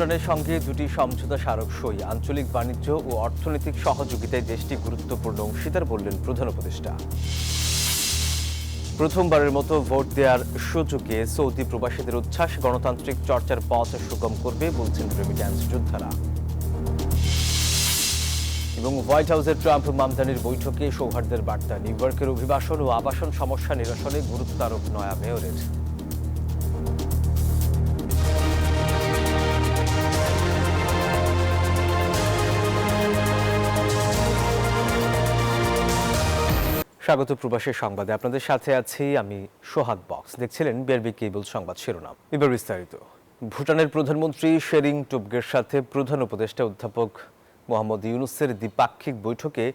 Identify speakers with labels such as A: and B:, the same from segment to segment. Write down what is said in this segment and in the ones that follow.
A: ভুটানের সঙ্গে দুটি সমঝোতা স্মারক সই। আঞ্চলিক বাণিজ্য ও অর্থনৈতিক সহযোগিতায় দেশটি গুরুত্বপূর্ণ অংশীদার বললেন প্রধান উপদেষ্টা। প্রথমবারের মতো ভোট দেওয়ার সুযোগে সৌদি প্রবাসীদের উচ্ছ্বাস গণতান্ত্রিক চর্চার পথ সুগম করবে বলছেন রেমিট্যান্স যোদ্ধারা। এবং হোয়াইট হাউসের ট্রাম্প মামদানির বৈঠকে সৌহার্দ্যের বার্তা। নিউ ইয়র্কের অভিবাসন ও আবাসন সমস্যা নিরসনে গুরুত্ব আরোপ নয়া মেয়রের। স্বাগত প্রবাসী সংবাদে, আপনাদের সাথে আছি আমি সোহাগ বক্স। দেখছিলেন বিআরবি কেবল সংবাদ শিরোনাম। এবার বিস্তারিত। ভুটানের প্রধানমন্ত্রী শেরিং টুবগের সাথে প্রধান উপদেষ্টা অধ্যাপক মোহাম্মদ ইউনুসের দ্বিপাক্ষিক বৈঠকে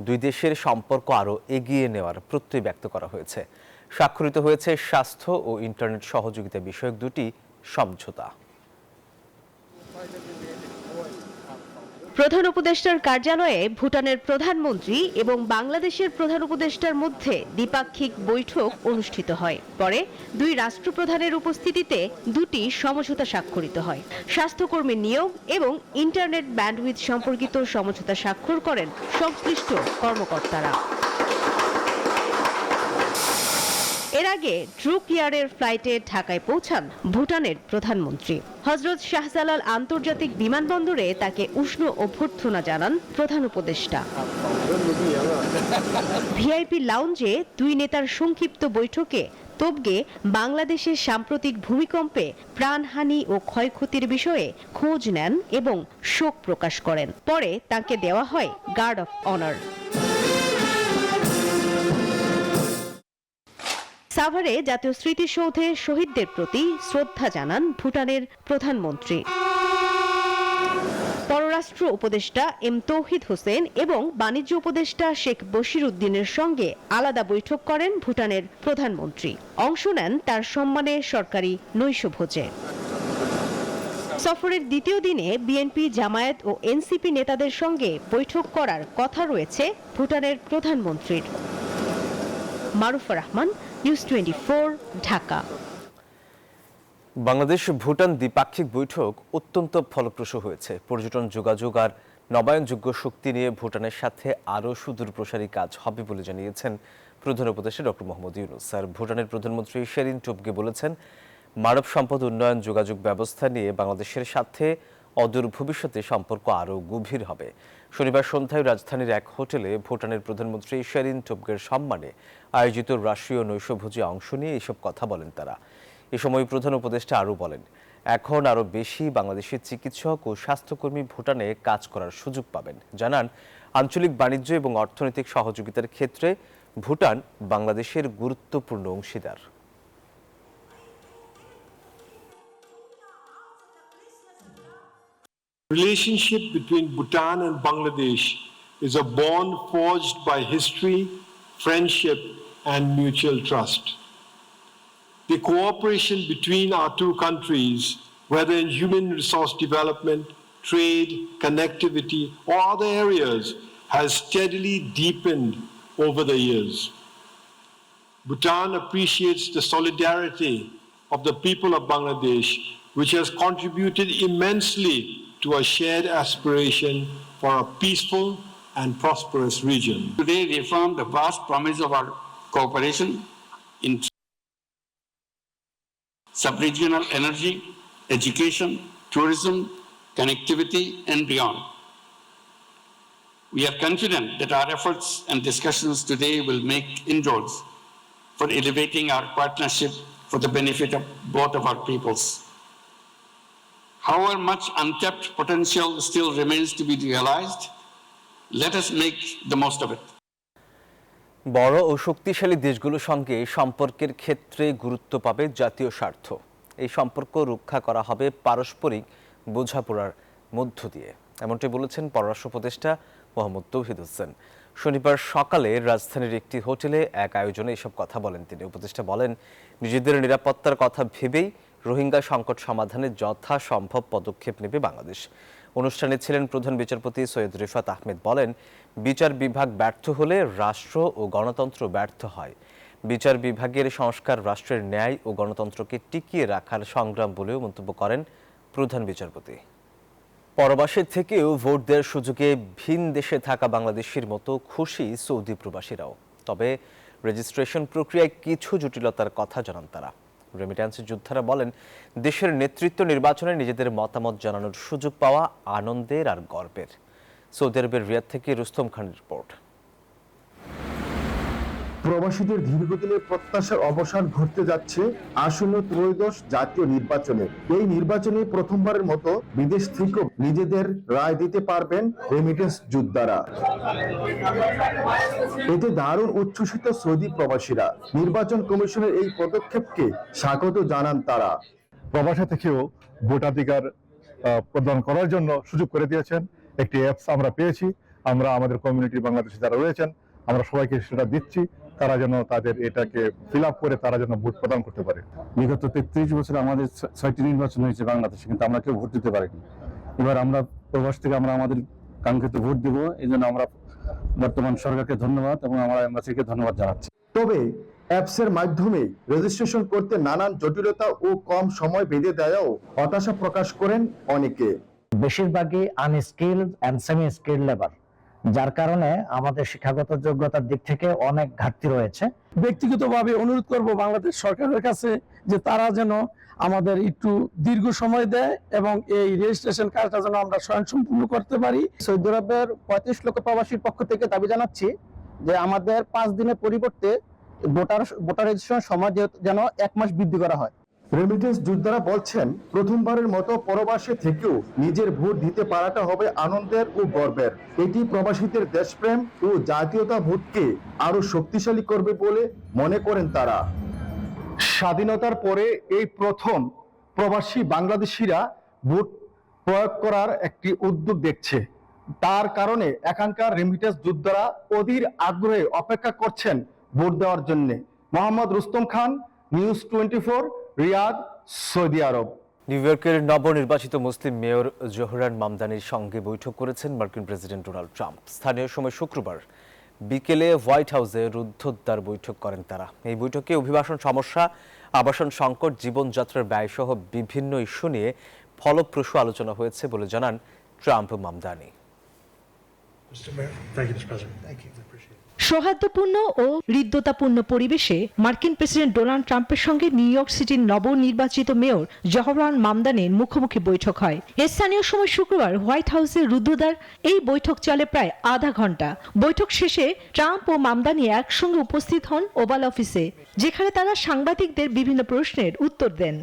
A: দুই দেশের সম্পর্ক আরও এগিয়ে নেওয়ার প্রত্যয় ব্যক্ত করা হয়েছে। স্বাক্ষরিত হয়েছে স্বাস্থ্য ও ইন্টারনেট সহযোগিতা বিষয়ক দুটি সমঝোতা।
B: প্রধান উপদেষ্টার কার্যালয়ে ভুটানের প্রধানমন্ত্রী এবং বাংলাদেশের প্রধান উপদেষ্টার মধ্যে দ্বিপাক্ষিক বৈঠক অনুষ্ঠিত হয়। পরে দুই রাষ্ট্রপ্রধানের উপস্থিতিতে দুটি সমঝোতা স্বাক্ষরিত হয়। স্বাস্থ্যকর্মী নিয়োগ এবং ইন্টারনেট ব্যান্ডউইথ সম্পর্কিত সমঝোতা স্বাক্ষর করেন সংশ্লিষ্ট কর্মকর্তারা। এর আগে ড্রুক এয়ারের ফ্লাইটে ঢাকায় পৌঁছান ভুটানের প্রধানমন্ত্রী। হযরত শাহজালাল আন্তর্জাতিক বিমানবন্দরে তাকে উষ্ণ অভ্যর্থনা জানান প্রধান উপদেষ্টা। ভিআইপি লাউঞ্জে দুই নেতার সংক্ষিপ্ত বৈঠকে তোবগে বাংলাদেশের সাম্প্রতিক ভূমিকম্পে প্রাণহানি ও ক্ষয়ক্ষতির বিষয়ে খোঁজ নেন এবং শোক প্রকাশ করেন। পরে তাকে দেওয়া হয় গার্ড অফ অনার। সাভারে জাতীয় স্মৃতিসৌধে শহীদদের প্রতি শ্রদ্ধা জানান ভুটানের প্রধানমন্ত্রী। পররাষ্ট্র উপদেষ্টা এম তৌহিদ হোসেন এবং বাণিজ্য উপদেষ্টা শেখ বশির উদ্দিনের সঙ্গে আলাদা বৈঠক করেন ভুটানের প্রধানমন্ত্রী। অংশ নেন তার সম্মানে সরকারি নৈশভোজে। সফরের দ্বিতীয় দিনে বিএনপি, জামায়াত ও এনসিপি নেতাদের সঙ্গে বৈঠক করার কথা রয়েছে ভুটানের প্রধানমন্ত্রীর। মারুফা রহমান, নিউজ 24, ঢাকা।
A: বাংলাদেশ ভুটান দ্বিপাক্ষিক বৈঠক অত্যন্ত ফলপ্রসূ হয়েছে। পর্যটন, যোগাযোগ আর নবায়নযোগ্য শক্তি নিয়ে ভুটানের সাথে আরও সুদূর প্রসারী কাজ হবে বলে জানিয়েছেন প্রধান উপদেষ্টা ডক্টর মোহাম্মদ ইউনুস। আর ভুটানের প্রধানমন্ত্রী শেরিং টুবগে বলেছেন, মানব সম্পদ উন্নয়ন, যোগাযোগ ব্যবস্থা নিয়ে বাংলাদেশের সাথে অদূর ভবিষ্যতে সম্পর্ক আরও গভীর হবে। শনিবার সন্ধ্যায় রাজধানীর এক হোটেলে ভুটানের প্রধানমন্ত্রী শেরিং টুবগের সম্মানে আয়োজিত রাষ্ট্রীয় নৈশভোজে অংশ নিয়ে এসব কথা বলেন তারা। এ সময় প্রধান উপদেষ্টা আরও বলেন, এখন আরও বেশি বাংলাদেশের চিকিৎসক ও স্বাস্থ্যকর্মী ভুটানে কাজ করার সুযোগ পাবেন। জানান, আঞ্চলিক বাণিজ্য এবং অর্থনৈতিক সহযোগিতার ক্ষেত্রে ভুটান বাংলাদেশের গুরুত্বপূর্ণ অংশীদার।
C: Relationship between Bhutan and Bangladesh is a bond forged by history, friendship, and mutual trust. The cooperation between our two countries, whether in human resource development, trade, connectivity, or other areas, has steadily deepened over the years. Bhutan appreciates the solidarity of the people of Bangladesh, which has contributed immensely to a shared aspiration for a peaceful and prosperous region.
D: Today reaffirm the vast promise of our cooperation in sub-regional energy, education, tourism, connectivity, and beyond. We are confident that our efforts and discussions today will make inroads for elevating our partnership for the benefit of both of our peoples. However much untapped potential still remains to be realized, let us make the most of it.
A: বড় ও শক্তিশালী দেশগুলোর সঙ্গে সম্পর্কের ক্ষেত্রে গুরুত্ব পাবে জাতীয় স্বার্থ। এই সম্পর্ক রক্ষা করা হবে পারস্পরিক বোঝাপড়ার মধ্য দিয়ে, এমনটি বলেছেন পররাষ্ট্র উপদেষ্টা মোহাম্মদ তৌহিদ হোসেন। শনিবার সকালে রাজধানীর একটি হোটেলে এক আয়োজনে এসব কথা বলেন তিনি। উপদেষ্টা বলেন, নিজেদের নিরাপত্তার কথা ভেবেই রোহিঙ্গা সংকট সমাধানে যথাসম্ভব পদক্ষেপ নেবে বাংলাদেশ। অনুষ্ঠানে ছিলেন প্রধান বিচারপতি সৈয়দ রিফাত আহমেদ। বলেন, বিচার বিভাগ ব্যর্থ হলে রাষ্ট্র ও গণতন্ত্র ব্যর্থ হয়। বিচার বিভাগের সংস্কার রাষ্ট্রের ন্যায় ও গণতন্ত্রকে টিকিয়ে রাখার সংগ্রাম বলেও মন্তব্য করেন প্রধান বিচারপতি। পরবাসের থেকেও ভোট দেওয়ার সুযোগে ভিন দেশে থাকা বাংলাদেশির মতো খুশি সৌদি প্রবাসীরাও। তবে রেজিস্ট্রেশন প্রক্রিয়ায় কিছু জটিলতার কথা জানান তারা। রেমিট্যান্স যোদ্ধারা বলেন, দেশের নেতৃত্ব নির্বাচনে নিজেদের মতামত জানানোর সুযোগ পাওয়া আনন্দের আর গর্বের। সৌদি আরবের রিয়াদ থেকে রুস্তম খানের রিপোর্ট।
E: প্রবাসীদের দীর্ঘদিনের প্রত্যাশার অবসান ঘটতে যাচ্ছে আসন্ন ত্রয়োদশ জাতীয় নির্বাচনে। এই নির্বাচনে প্রথমবারের মতো বিদেশ থেকেও নিজেদের রায় দিতে পারবেন রেমিটেন্স যোদ্ধারা। এতে দারুণ উচ্ছ্বসিত সৌদি প্রবাসীরা। নির্বাচন কমিশনের এই পদক্ষেপকে স্বাগত জানান তারা।
F: প্রবাসী থেকেও ভোটাধিকার প্রদান করার জন্য সুযোগ করে দিয়েছেন। একটি অ্যাপস আমরা পেয়েছি, আমরা আমাদের কমিউনিটি বাংলাদেশে যারা রয়েছেন আমরা সবাইকে সেটা দিচ্ছি, তারা যেন তাদের এটাকে ফিল আপ করে তারা যেন ভোট প্রদান করতে পারে।
G: বিগত 33 বছর আমাদের 6টি নির্বাচন হয়েছে বাংলাদেশে, কিন্তু আমরা কেউ ভোট দিতে পারিনি। এবার আমরা প্রবাস থেকে আমরা আমাদের কাঙ্ক্ষিত ভোট দিব। এই জন্য আমরা বর্তমান সরকারকে ধন্যবাদ এবং আমরা এমবাসিকে ধন্যবাদ জানাচ্ছি।
E: তবে অ্যাপসের মাধ্যমে রেজিস্ট্রেশন করতে নানান জটিলতা ও কম সময় বেঁধে দেওয়াও হতাশা প্রকাশ করেন অনেকে।
H: বেশিরভাগই unskill and semi skill labour, যার কারণে আমাদের শিক্ষাগত যোগ্যতার দিক থেকে অনেক ঘাটতি রয়েছে।
I: ব্যক্তিগতভাবে অনুরোধ করব বাংলাদেশ সরকারের কাছে যে তারা যেন আমাদের একটু দীর্ঘ সময় দেয় এবং এই রেজিস্ট্রেশন কাজটা যেন আমরা স্বয়ংসম্পূর্ণ করতে পারি।
J: সৌদি আরবের 35 লক্ষ প্রবাসীর পক্ষ থেকে দাবি জানাচ্ছি যে আমাদের 5 দিনের পরিবর্তে ভোটার রেজিস্ট্রেশন সময় যেন 1 মাস বৃদ্ধি করা হয়।
E: রেমিটেন্স যোদ্ধারা বলছেন, প্রথমবারের মতো পরবাসে থেকেও নিজের ভোট দিতে পারাটা হবে আনন্দের ও গর্বের। এটি প্রবাসীদের দেশপ্রেম ও জাতীয়তাবোধকে আরো শক্তিশালী করবে বলে মনে করেন তারা। স্বাধীনতার পরে এই প্রথম প্রবাসী বাংলাদেশিরা ভোট প্রয়োগ করার একটি উদ্যোগ দেখছে। তার কারণে এখানকার রেমিটেন্স যোদ্ধারা অধীর আগ্রহে অপেক্ষা করছেন ভোট দেওয়ার জন্য। মোহাম্মদ রুস্তম খান, নিউজ 24, রিয়াদ, সৌদি আরব।
A: নিউ ইয়র্কের নবনির্বাচিত মুসলিম মেয়র জোহরান মামদানির সঙ্গে বৈঠক করেছেন মার্কিন প্রেসিডেন্ট ডোনাল্ড ট্রাম্প। স্থানীয় সময় শুক্রবার বিকেলে হোয়াইট হাউসে রুদ্ধদ্বার বৈঠক করেন তারা। এই বৈঠকে অভিবাসন সমস্যা, আবাসন সংকট, জীবনযাত্রার ব্যয়সহ বিভিন্ন ইস্যু নিয়ে ফলপ্রসূ আলোচনা হয়েছে বলে জানান ট্রাম্প মামদানি।
B: সৌহার্দ্যপূর্ণ ও হৃদ্যতাপূর্ণ পরিবেশে মার্কিন প্রেসিডেন্ট ডোনাল্ড ট্রাম্পের সঙ্গে নিউ ইয়র্ক সিটির নবনির্বাচিত মেয়র জোহরান মামদানির মুখোমুখি বৈঠক হয়। স্থানীয় সময় শুক্রবার হোয়াইট হাউসে রুদ্ধদ্বার এই বৈঠক চলে প্রায় আধা ঘন্টা। বৈঠক শেষে ট্রাম্প ও মামদানি একসঙ্গে উপস্থিত হন ওভাল অফিসে, যেখানে তারা সাংবাদিকদের বিভিন্ন প্রশ্নের উত্তর দেন।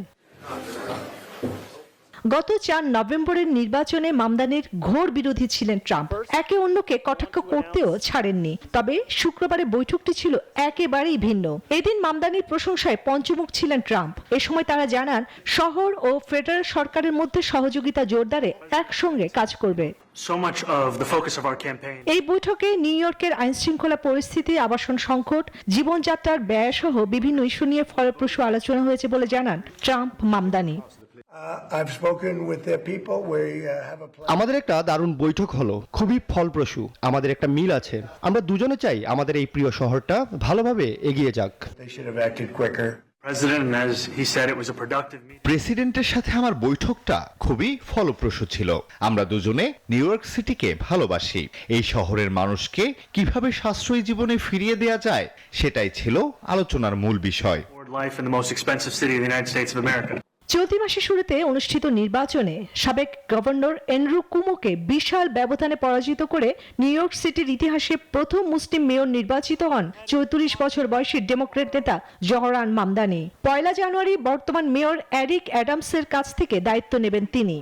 B: গত 4 নভেম্বরের নির্বাচনে মামদানির ঘোর বিরোধী ছিলেন ট্রাম্প। একে অন্যকে কটাক্ষ করতেও ছাড়েননি। তবে শুক্রবারের বৈঠকটি ছিল একেবারেই ভিন্ন। এদিন মামদানির প্রশংসায় পঞ্চমুখ ছিলেন ট্রাম্প। এ সময় তারা জানান, শহর ও ফেডারেল সরকারের মধ্যে সহযোগিতা জোরদারে একসঙ্গে কাজ করবে। এই বৈঠকে নিউ ইয়র্কের আইনশৃঙ্খলা পরিস্থিতি, আবাসন সংকট, জীবনযাত্রার ব্যয়সহ বিভিন্ন ইস্যু নিয়ে ফলপ্রসূ আলোচনা হয়েছে বলে জানান ট্রাম্প মামদানি।
K: আমাদের একটা দারুণ বৈঠক হলো, খুবই ফলপ্রসূ। আমাদের একটা মিল আছে। আমরা দুজনে চাই আমাদের এই প্রিয় শহরটা ভালোভাবে এগিয়ে যাক।
L: প্রেসিডেন্টের সাথে আমার বৈঠকটা খুবই ফলপ্রসূ ছিল। আমরা দুজনে নিউ ইয়র্ক সিটিকে ভালোবাসি। এই শহরের মানুষকে কিভাবে সাশ্রয়ী জীবনে ফিরিয়ে দেয়া যায় সেটাই ছিল আলোচনার মূল বিষয়।
B: চলতি মাসের শুরুতে অনুষ্ঠিত নির্বাচনে সাবেক গভর্নর এন্ড্রু কুমোকে বিশাল ব্যবধানে পরাজিত করে নিউ ইয়র্ক সিটির ইতিহাসে প্রথম মুসলিম মেয়র নির্বাচিত হন 34 বছর বয়সী ডেমোক্র্যাট নেতা জোহরান মামদানি। 1 জানুয়ারি বর্তমান মেয়র এরিক অ্যাডামসের কাছ থেকে দায়িত্ব নেবেন তিনি।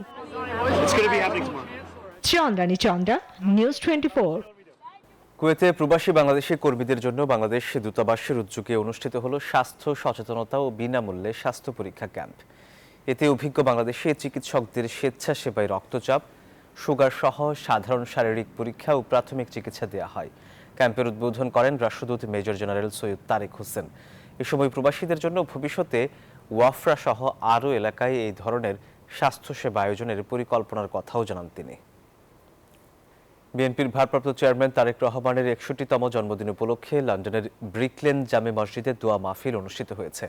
B: চন্দ্রা, নিউজ 24।
A: কুয়েতে প্রবাসী বাংলাদেশি কর্মীদের জন্য বাংলাদেশ দূতাবাসের উদ্যোগে অনুষ্ঠিত হলো স্বাস্থ্য সচেতনতা ও বিনামূল্যে স্বাস্থ্য পরীক্ষা ক্যাম্প। এতে অভিজ্ঞ বাংলাদেশি চিকিৎসকদের স্বেচ্ছাসেবায় রক্তচাপ, সুগার সহ সাধারণ শারীরিক পরীক্ষা ও প্রাথমিক চিকিৎসা দেওয়া হয়। ক্যাম্পের উদ্বোধন করেন রাষ্ট্রদূত মেজর জেনারেল সৈয়দ তারেক হোসেন। এ সময় প্রবাসীদের জন্য ভবিষ্যতে ওয়াফরা সহ আরও এলাকায় এই ধরনের স্বাস্থ্যসেবা আয়োজনের পরিকল্পনার কথাও জানান তিনি। বিএনপির ভারপ্রাপ্ত চেয়ারম্যান তারেক রহমানের 61তম জন্মদিন উপলক্ষে লন্ডনের ব্রিকলেন জামে মসজিদে দোয়া মাহফিল অনুষ্ঠিত হয়েছে।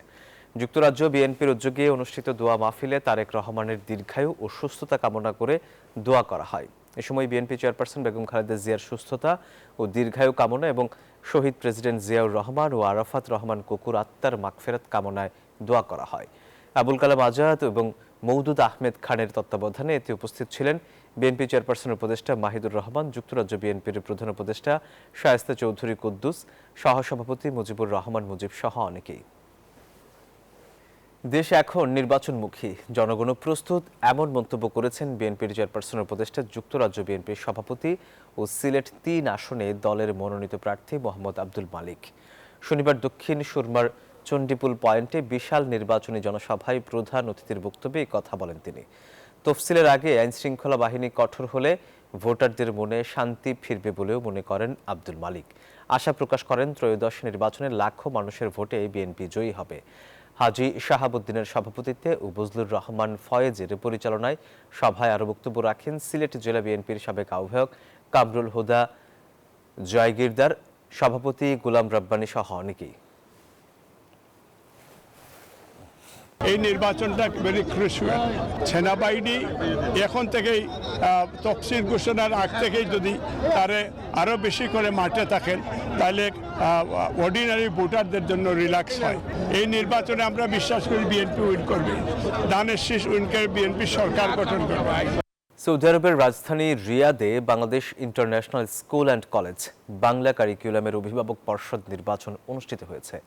A: যুক্তরাজ্য বিএনপির উদ্যোগে অনুষ্ঠিত দোয়া মাহফিলে তারেক রহমানের দীর্ঘায়ু ও সুস্থতা কামনা করে দোয়া করা হয়। এ সময় বিএনপি চেয়ারপারসন বেগম খালেদা জিয়ার সুস্থতা ও দীর্ঘায়ু কামনা এবং শহীদ প্রেসিডেন্ট জিয়াউর রহমান ও আরাফাত রহমান কুকুর আত্মার মাগফিরাত কামনায় দোয়া করা হয়। আবুল কালাম আজাদ এবং মওদুদ আহমেদ খানের তত্ত্বাবধানে এতে উপস্থিত ছিলেন বিএনপি চেয়ারপারসনের উপদেষ্টা মাহিদুর রহমান, যুক্তরাজ্য বিএনপির প্রধান উপদেষ্টা শায়েস্তা চৌধুরী কুদ্দুস, সহসভাপতি মুজিবুর রহমান মুজিব সহ অনেকেই। দেশ এখন নির্বাচনমুখী, জনগণ প্রস্তুত, এমন মন্তব্য করেছেন বিএনপির চেয়ারপারসনের উপদেষ্টা যুক্তরাজ্য বিএনপির সভাপতি ও সিলেট ৩ আসনে দলের মনোনীত প্রার্থী মোহাম্মদ আব্দুল মালিক। শনিবার দক্ষিণ সুরমার চণ্ডীপুল পয়েন্টে বিশাল নির্বাচনী জনসভায় প্রধান অতিথির বক্তব্যে কথা বলেন তিনি। তফসিলের আগে আইনশৃঙ্খলা বাহিনী কঠোর হলে ভোটারদের মনে শান্তি ফিরবে বলেও মনে করেন আব্দুল মালিক। আশা প্রকাশ করেন ত্রয়োদশ নির্বাচনে লাখো মানুষের ভোটে বিএনপি জয়ী হবে। হাজী শাহাবুদ্দিনের সভাপতিত্বে ও বজলুর রহমান ফয়েজের পরিচালনায় সভায় আরও বক্তব্য রাখেন সিলেট জেলা বিএনপির সাবেক আহ্বায়ক কামরুল হুদা জয়গিরদার, সভাপতি গোলাম রব্বানী সহ অনেকেই।
M: এই নির্বাচনটা ভেরি ক্রুশিয়াল। সেনাবাহিনী এখন থেকেই তফসিল ঘোষণার আগ থেকেই যদি তারে আরও বেশি করে মাঠে থাকেন তাহলে অর্ডিনারি ভোটারদের জন্য রিল্যাক্স হয়। এই নির্বাচনে আমরা বিশ্বাস করি বিএনপি উইন করবে, ধানের শীষ উইন করে বিএনপি সরকার গঠন করবে।
A: সৌদি আরবের রাজধানী রিয়াদে Bangladesh international school and college Bangla কারিকুলামের অভিভাবক পর্ষদ নির্বাচন অনুষ্ঠিত হয়েছে।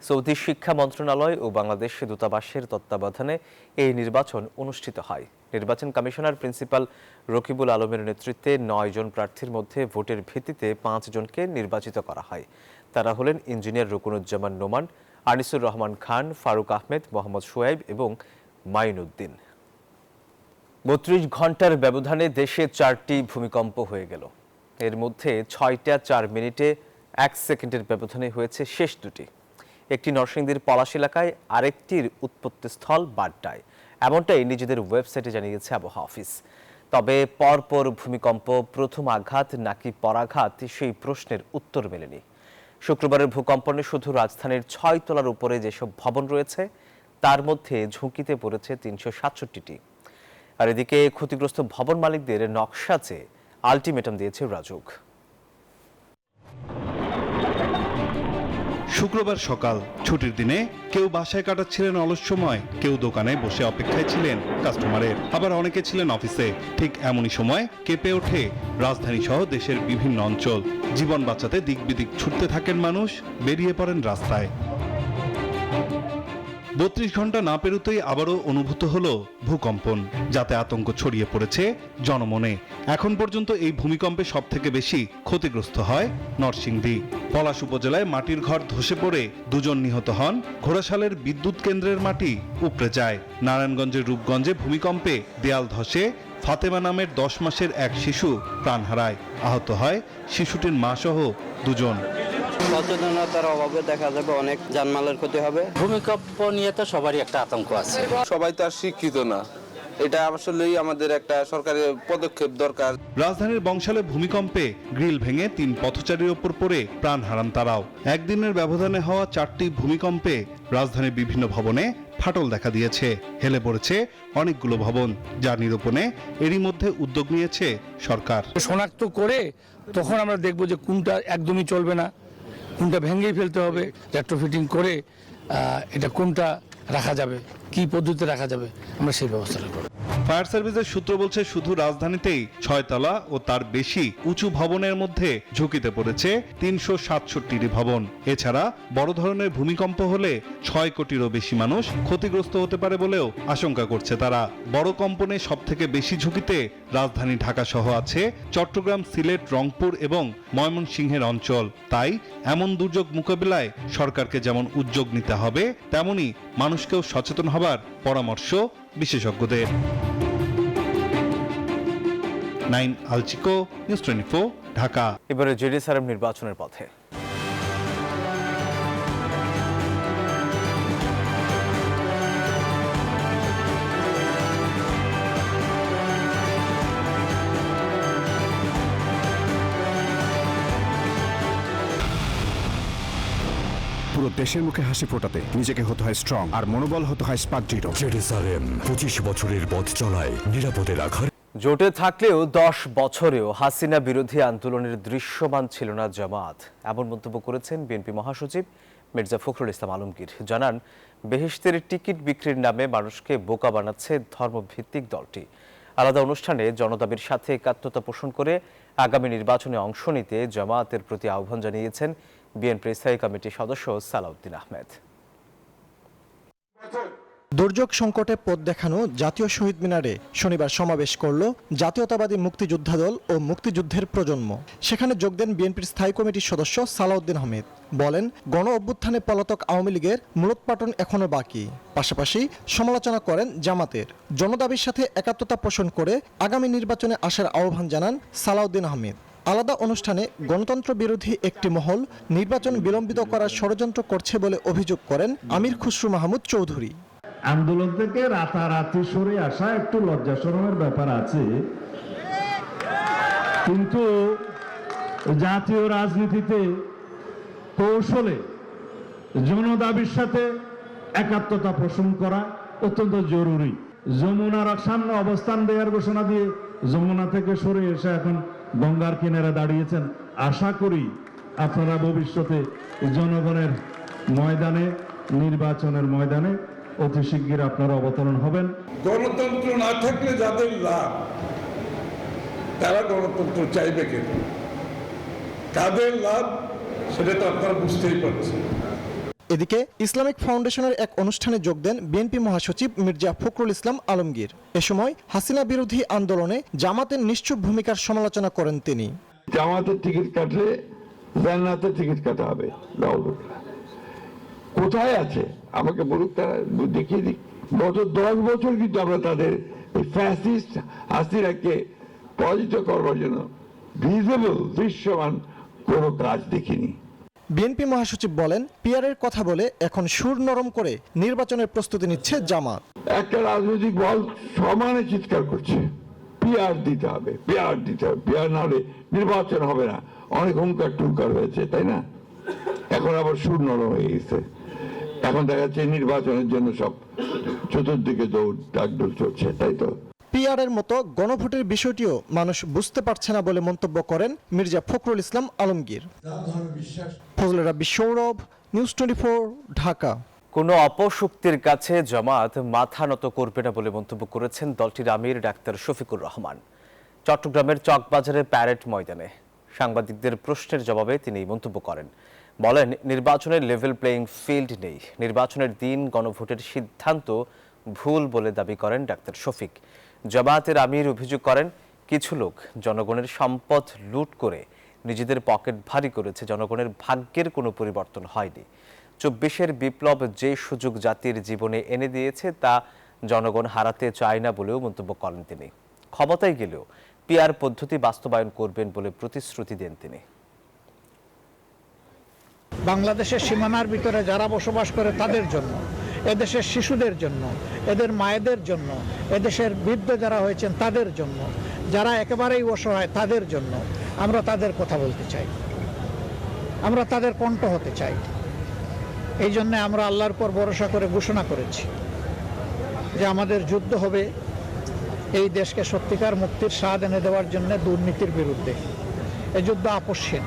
A: সৌদি শিক্ষা মন্ত্রণালয় ও বাংলাদেশ দূতাবাসের তত্ত্বাবধানে এই নির্বাচন অনুষ্ঠিত হয়। নির্বাচন কমিশনার প্রিন্সিপাল রকিবুল আলমের নেতৃত্বে 9 জন প্রার্থীর মধ্যে ভোটের ভিত্তিতে 5 জনকে নির্বাচিত করা হয়। তারা হলেন ইঞ্জিনিয়ার রুকনুজ্জামান নোমান, আনিসুর রহমান খান, ফারুক আহমেদ, মোহাম্মদ সোয়াইব এবং মাইনুদ্দিন। 32 ঘন্টার ব্যবধানে দেশে 4টি ভূমিকম্প হয়ে গেল। এর মধ্যে 6টা 4 মিনিটে 1 সেকেন্ডের ব্যবধানে হয়েছে শেষ দুটি। একটি নরসিংদীর পলাশ এলাকায়, আরেকটির উৎপত্তিস্থল বাড্ডায়। এমনটাই নিজেদের ওয়েবসাইটে জানিয়েছে আবহাওয়া অফিস। তবে পরপর ভূমিকম্প প্রথম আঘাত নাকি পরাঘাত, সেই প্রশ্নের উত্তর মেলেনি। শুক্রবারের ভূকম্পনে শুধু রাজধানীর 6 তলার উপরে যেসব ভবন রয়েছে তার মধ্যে ঝুঁকিতে পড়েছে 367টি। আর এদিকে ক্ষতিগ্রস্ত ভবন মালিকদের নকশা চেয়ে আলটিমেটাম দিয়েছে রাজউক।
N: শুক্রবার সকাল, ছুটির দিনে কেউ বাসায় কাটাচ্ছিলেন অলস সময়, কেউ দোকানে বসে অপেক্ষায় ছিলেন কাস্টমারের, আবার অনেকে ছিলেন অফিসে। ঠিক এমনই সময় কেঁপে ওঠে রাজধানী সহ দেশের বিভিন্ন অঞ্চল। জীবন বাঁচাতে দিক বিদিক ছুটতে থাকেন মানুষ, বেরিয়ে পড়েন রাস্তায়। 32 ঘন্টা না পেরোতেই আবারও অনুভূত হলো ভূকম্পন, যাতে আতঙ্ক ছড়িয়ে পড়েছে জনমনে। এখন পর্যন্ত এই ভূমিকম্পে সবথেকে বেশি ক্ষতিগ্রস্ত হয় নরসিংদী। পলাশ উপজেলায় মাটির ঘর ধসে পড়ে 2 জন নিহত হন। ঘোড়াশালের বিদ্যুৎ কেন্দ্রের মাটি উপড়ে যায়। নারায়ণগঞ্জের রূপগঞ্জে ভূমিকম্পে দেয়াল ধসে ফাতেমা নামের 10 মাসের এক শিশু প্রাণ হারায়। আহত হয় শিশুটির মা সহ 2 জন।
O: সচেতনতার অভাবে দেখা যাবে অনেক জানমালের ক্ষতি হবে। ভূমিকম্প নিয়ে তো সবারই একটা আতঙ্ক আছে।
P: সবাই তো আর শিক্ষিত না, এটা আসলেই আমাদের একটা সরকারের পদক্ষেপ দরকার।
N: রাজধানীর বংশালে ভূমিকম্পে গ্রিল ভেঙে 3 পথচারীর ওপর পড়ে প্রাণ হারান তারাও। একদিনের ব্যবধানে হওয়া 4টি ভূমিকম্পে রাজধানীর বিভিন্ন ভবনে ফাটল দেখা দিয়েছে। হেলে পড়েছে অনেকগুলো ভবন, যার নিরূপণে এরই মধ্যে উদ্যোগ নিয়েছে সরকার।
I: শনাক্ত করে তখন আমরা দেখব যে কোনটা একদমই চলবে না, কোনটা ভেঙেই ফেলতে হবে, রেট্রোফিটিং করে এটা কোনটা রাখা যাবে, কি পদ্ধতিতে রাখা যাবে, আমরা সেই ব্যবস্থাটা করব।
N: ফায়ার সার্ভিসের সূত্র বলছে শুধু রাজধানীতেই 6 তলা ও তার বেশি উঁচু ভবনের মধ্যে ঝুঁকিতে পড়েছে 367টি ভবন। এছাড়া বড় ধরনের ভূমিকম্প হলে 6 কোটিরও বেশি মানুষ ক্ষতিগ্রস্ত হতে পারে বলেও আশঙ্কা করছে তারা। বড় কম্পনে সবথেকে বেশি ঝুঁকিতে রাজধানী ঢাকা সহ আছে চট্টগ্রাম, সিলেট, রংপুর এবং ময়মনসিংহের অঞ্চল। তাই এমন দুর্যোগ মোকাবিলায় সরকারকে যেমন উদ্যোগ নিতে হবে, তেমনি মানুষকেও সচেতন হবার পরামর্শ বিশেষজ্ঞদের। নাইন আলচিকো, নিউজ 24, ঢাকা।
A: এবারে জেডিএসআরএম নির্বাচনের পথে।
Q: পুরো দেশের মুখে হাসি ফোটাতে নিজেকে হতে হয় স্ট্রং আর মনোবল হতে হয় স্পার্ক জিরো।
R: জেরুসালেম 25 বছরের পথ চলায় নিরাপদে রাখার।
A: জোটে থাকলেও 10 বছরেও হাসিনা বিরোধী আন্দোলনের দৃশ্যমান ছিল না জামাত, এমন মন্তব্য করেছেন বিএনপি মহাসচিব মির্জা ফখরুল ইসলাম আলমগীর। জানান, বেহেশতের টিকিট বিক্রির নামে মানুষকে বোকা বানাচ্ছে ধর্মভিত্তিক দলটি। আলাদা অনুষ্ঠানে জনদাবির সাথে একাত্মতা পোষণ করে আগামী নির্বাচনে অংশ নিতে জামায়াতের প্রতি আহ্বান জানিয়েছেন বিএনপি স্থায়ী কমিটির সদস্য সালাউদ্দিন আহমেদ।
S: দুর্যোগ সংকটে পথ দেখানো জাতীয় শহীদ মিনারে শনিবার সমাবেশ করল জাতীয়তাবাদী মুক্তিযোদ্ধা দল ও মুক্তিযুদ্ধের প্রজন্ম। সেখানে যোগ দেন বিএনপির স্থায়ী কমিটির সদস্য সালাউদ্দিন আহমেদ। বলেন, গণ অভ্যুত্থানে পলাতক আওয়ামী লীগের মূলোৎপাটন এখনো বাকি। পাশাপাশি সমালোচনা করেন জামাতের। জনদাবির সাথে একাত্মতা পোষণ করে আগামী নির্বাচনে আসার আহ্বান জানান সালাউদ্দিন আহমেদ। আলাদা অনুষ্ঠানে গণতন্ত্র বিরোধী একটি মহল নির্বাচন বিলম্বিত করার ষড়যন্ত্র করছে বলে অভিযোগ করেন আমির খুসরু মাহমুদ চৌধুরী।
T: আন্দোলন থেকে রাতারাতি সরে আসা একটু লজ্জা শরমের ব্যাপার আছে, কিন্তু জাতীয় রাজনীতিতে কৌশলে জনদাবির সাথে একাত্মতা পোষণ করা অত্যন্ত জরুরি। যমুনার সামনে অবস্থান দেওয়ার ঘোষণা দিয়ে যমুনা থেকে সরে এসে এখন গঙ্গার কিনারে দাঁড়িয়েছেন। আশা করি আপনারা ভবিষ্যতে জনগণের ময়দানে, নির্বাচনের ময়দানে অতি শিগগির আপনারা অবতরণ হবেন।
U: গণতন্ত্র না থাকলে যাদের লাভ, তারা গণতন্ত্র চাইবে কেন? কাদের লাভ সেটা তো আপনারা বুঝতেই পারছেন।
S: এদিকে ইসলামিক ফাউন্ডেশনের এক অনুষ্ঠানে যোগ দেন বিএনপি মহাসচিব মির্জা ফখরুল ইসলাম আলমগীর। এ সময় হাসিনা বিরোধী আন্দোলনে জামাতের নিশ্চুপ ভূমিকার সমালোচনা করেন তিনি।
U: জামাতের টিকিট কাটলে জান্নাতের টিকিট কাটা হবে, কোথায় আছে আমাকে বলুক, তারা দেখিয়ে দিক। গত 10 বছর কিন্তু আমরা তাদের ফ্যাসিস্ট হাসিনাকে পরাজিত করবার জন্য ভিজিবল দৃশ্যমান কোনো কাজ দেখিনি।
S: বিএনপি মহাসচিব বলেন, পিআরের কথা বলে এখন সুর নরম করে নির্বাচনের প্রস্তুতি নিচ্ছে জামাত।
U: একটা রাজনৈতিক দল সমানে চিৎকার করছে পিআর দিতে হবে, পিআর দিতে হবে, পিআর না হলে নির্বাচন হবে না। অনেক হুঙ্কার টুঙ্কার হয়েছে, তাই না? এখন আবার সুর নরম হয়ে গেছে। এখন দেখা যাচ্ছে নির্বাচনের জন্য সব চতুর্দিকে দৌড় ডাকডোল চলছে, তাই তো?
S: পিআরের মতো গণভোটের বিষয়টিও মানুষ বুঝতে পারছে না বলে মন্তব্য করেন মির্জা ফখরুল ইসলাম আলমগীর। ফজলে রাব্বি সৌরভ, নিউজ 24, ঢাকা।
A: কোনো অপশক্তির কাছে জামাত মাথা নত করবে না বলে মন্তব্য করেছেন দলটির আমির ডাক্তার শফিকুর রহমান। চট্টগ্রামের চকবাজারের প্যারেড ময়দানে সাংবাদিকদের প্রশ্নের জবাবে তিনি এই মন্তব্য করেন। বলেন, নির্বাচনের লেভেল প্লেইং ফিল্ড নেই। নির্বাচনের দিন গণভোটের সিদ্ধান্ত ভুল বলে দাবি করেন ডাক্তার শফিক। জামায়াতের আমির অভিযোগ করেন, কিছু লোক জনগণের সম্পদ লুট করে নিজেদের পকেট ভারী করেছে। জনগণের ভাগ্যের কোনো পরিবর্তন হয়নি। 24-এর বিপ্লব যে সুযোগ জাতির জীবনে এনে দিয়েছে তা জনগণ হারাতে চায় না বলেও মন্তব্য করেন তিনি। ক্ষমতায় গেলেও পিআর পদ্ধতি বাস্তবায়ন করবেন বলে প্রতিশ্রুতি দেন তিনি।
V: বাংলাদেশের সীমানার ভিতরে যারা বসবাস করে তাদের জন্য, এদেশের শিশুদের জন্য, এদের মায়েদের জন্য, এদেশের বৃদ্ধ যারা হয়েছেন তাদের জন্য, যারা একেবারেই অসহায় তাদের জন্য আমরা তাদের কথা বলতে চাই, আমরা তাদের কণ্ঠ হতে চাই। এই জন্য আমরা আল্লাহর উপর ভরসা করে ঘোষণা করেছি যে আমাদের যুদ্ধ হবে এই দেশকে সত্যিকার মুক্তির স্বাদ এনে দেওয়ার জন্য দুর্নীতির বিরুদ্ধে। এই যুদ্ধ আপসহীন।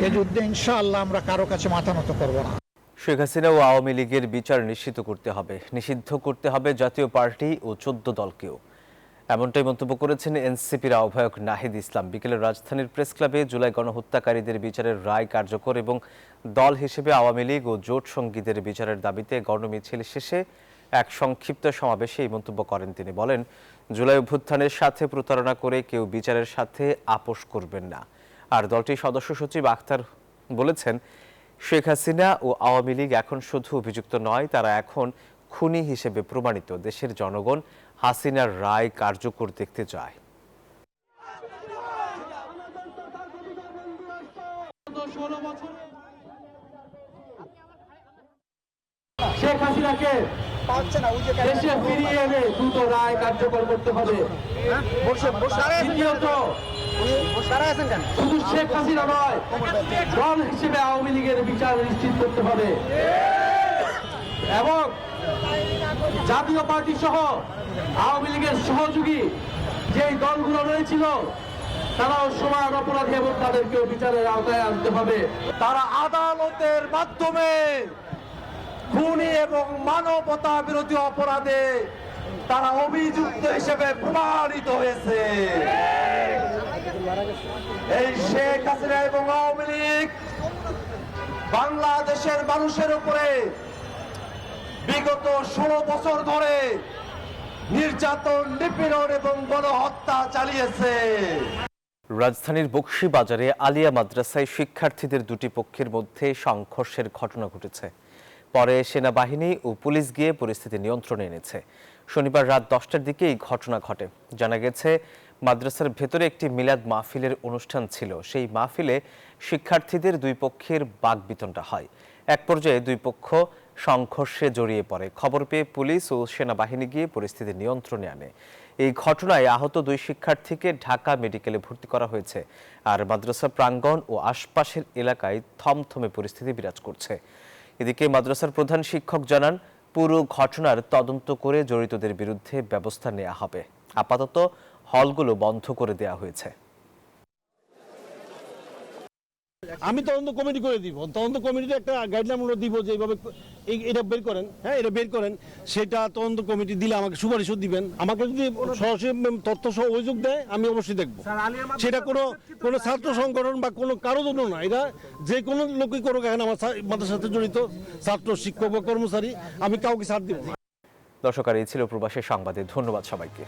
V: এই যুদ্ধে ইনশাআল্লাহ আমরা কারো কাছে মাথা নত করব না।
A: শেখ হাসিনা ও আওয়ামী লীগের বিচার নিশ্চিত করতে হবে, নিষিদ্ধ করতে হবে জাতীয় পার্টি ও 14 দলকেও। এমনটাই মন্তব্য করেছেন এনসিপির আহ্বায়ক নাহিদ ইসলাম। বিকেলে রাজধানীর প্রেস ক্লাবে জুলাই গণহত্যাকারীদের বিচারের রায় কার্যকর এবং দল হিসেবে আওয়ামী লীগ ও জোট সঙ্গীদের বিচারের দাবিতে গণমিছিল শেষে এক সংক্ষিপ্ত সমাবেশে এই মন্তব্য করেন তিনি। বলেন, জুলাই অভ্যুত্থানের সাথে প্রতারণা করে কেউ বিচারের সাথে আপোষ করবেন না। আর দলটির সদস্য সচিব আখতার বলেছেন, শেখ হাসিনা ও আওয়ামী লীগ এখন শুধু অভিযুক্ত নয়, তারা এখন খুনি হিসেবে প্রমাণিত। দেশের জনগণ হাসিনার রায় কার্যকর দেখতে চায়।
W: শেখ হাসিনাকে দেশে ফিরিয়ে এনে দ্রুত রায় কার্যকর করতে হবে। দ্বিতীয়ত শুধু শেখ হাসিনা নয়, দল হিসেবে আওয়ামী লীগের বিচার নিশ্চিত করতে হবে এবং জাতীয় পার্টি সহ আওয়ামী লীগের সহযোগী যেই দলগুলো রয়েছিল তারাও সমান অপরাধী এবং তাদেরকেও বিচারের আওতায় আনতে হবে। তারা আদালতের মাধ্যমে খুনি এবং মানবতা বিরোধী অপরাধে তারা অভিযুক্ত হিসেবে প্রমাণিত হয়েছে। এই শেখ হাসিনা এবং আওয়ামী লীগ বাংলাদেশের মানুষের উপরে বিগত 16 বছর ধরে নির্যাতন, নিপীড়ন এবং গণহত্যা চালিয়েছে।
A: রাজধানীর বকশীবাজারে আলিয়া মাদ্রাসায় শিক্ষার্থীদের দুটি পক্ষের মধ্যে সংঘর্ষের ঘটনা ঘটেছে। পরে সেনাবাহিনী ও পুলিশ গিয়ে পরিস্থিতি নিয়ন্ত্রণে এনেছে। শনিবার রাত 10টার দিকে এই ঘটনা ঘটে। জানা গেছে, মাদ্রাসার ভেতরে একটি মিলাদ মাহফিলের অনুষ্ঠান ছিল। সেই মাহফিলে শিক্ষার্থীদের দুই পক্ষের বাকবিতণ্ডা হয়। এক পর্যায়ে দুই পক্ষ সংঘর্ষে জড়িয়ে পড়ে। খবর পেয়ে পুলিশ ও সেনাবাহিনী গিয়ে পরিস্থিতি নিয়ন্ত্রণে আনে। এই ঘটনায় আহত দুই শিক্ষার্থীকে ঢাকা মেডিকেলে ভর্তি করা হয়েছে। আর মাদ্রাসা প্রাঙ্গণ ও আশপাশের এলাকায় থমথমে পরিস্থিতি বিরাজ করছে। এদিকে মাদ্রাসার প্রধান শিক্ষক জানান, পুরো ঘটনার তদন্ত করে জড়িতদের বিরুদ্ধে ব্যবস্থা নেওয়া হবে। আপাতত হলগুলো বন্ধ করে দেওয়া হয়েছে।
T: আমি তদন্ত কমিটি করে দিব, তদন্ত কমিটিতে একটা গাইডলাইন আমরা দিব যে এইভাবে এটা বের করেন, হ্যাঁ এটা বের করেন। সেটা তদন্ত কমিটি দিলে আমাকে সুপারিশও দিবেন। আমাকে যদি সরাসরি তথ্য সহ অভিযোগ দেয় আমি অবশ্যই দেখবো। সেটা কোনো ছাত্র সংগঠন বা কোনো কারো জন্য না, এটা যে কোনো লোকই করুক, এখন আমার মাদ্রাসার সাথে জড়িত ছাত্র, শিক্ষক বা কর্মচারী, আমি কাউকে ছাড় দিব না।
A: দর্শক, আর এই ছিল প্রবাসী সংবাদে। ধন্যবাদ সবাইকে।